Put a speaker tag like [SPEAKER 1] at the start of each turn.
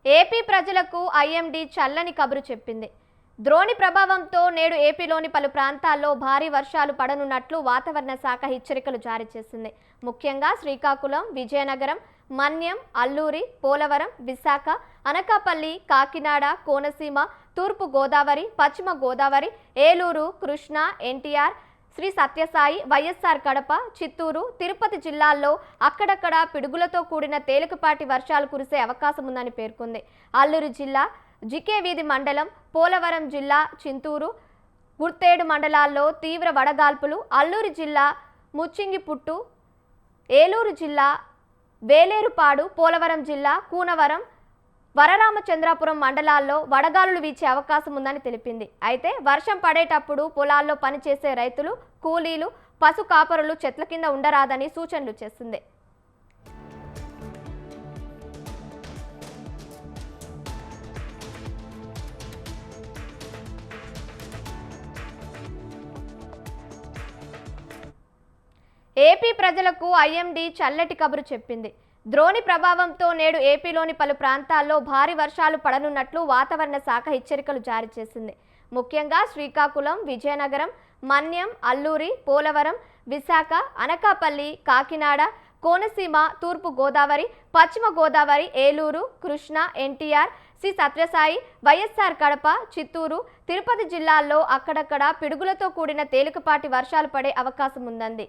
[SPEAKER 1] AP ప్రజలకు IMD చల్లని కబురు చెప్పింది. ద్రోణి ప్రభావంతో నేడు ఏపీలోని పలు ప్రాంతాల్లో భారీ వర్షాలు పడనున్నట్లు వాతావరణ శాఖ హెచ్చరికలు జారీ చేసింది. ముఖ్యంగా శ్రీకాకుళం, విజయనగరం, మన్యం, అల్లూరి, పోలవరం, విశాఖ, అనకాపల్లి, కాకినాడ, కోనసీమ, తూర్పు గోదావరి, పశ్చిమ గోదావరి, ఏలూరు, కృష్ణా, ఎన్టీఆర్, శ్రీ సత్యసాయి, వైఎస్ఆర్ కడప, చిత్తూరు, తిరుపతి జిల్లాల్లో అక్కడక్కడ పిడుగులతో కూడిన తేలికపాటి వర్షాలు కురిసే అవకాశం ఉందని పేర్కొంది. అల్లూరు జిల్లా జికేవీధి మండలం, పోలవరం జిల్లా చింతూరు, గుర్తేడు మండలాల్లో తీవ్ర వడగాల్పులు, అల్లూరు జిల్లా ముచ్చింగిపుట్టు, ఏలూరు జిల్లా వేలేరుపాడు, పోలవరం జిల్లా కూనవరం, వరరామచంద్రాపురం మండలాల్లో వడగాలులు వీచే అవకాశం ఉందని తెలిపింది. అయితే వర్షం పడేటప్పుడు పొలాల్లో పనిచేసే రైతులు, కూలీలు, పశు కాపరులు చెట్ల కింద ఉండరాదని సూచనలు చేసింది. ఏపీ ప్రజలకు ఐఎండీ చల్లటి కబురు చెప్పింది. ద్రోణి ప్రభావంతో నేడు ఏపీలోని పలు ప్రాంతాల్లో భారీ వర్షాలు పడనున్నట్లు వాతావరణ శాఖ హెచ్చరికలు జారీ చేసింది. ముఖ్యంగా శ్రీకాకుళం, విజయనగరం, మన్యం, అల్లూరి, పోలవరం, విశాఖ, అనకాపల్లి, కాకినాడ, కోనసీమ, తూర్పు గోదావరి, పశ్చిమ గోదావరి, ఏలూరు, కృష్ణా, ఎన్టీఆర్, శ్రీ సత్యసాయి, వైఎస్ఆర్ కడప, చిత్తూరు, తిరుపతి జిల్లాల్లో అక్కడక్కడ పిడుగులతో కూడిన తేలికపాటి వర్షాలు పడే అవకాశం ఉందంది.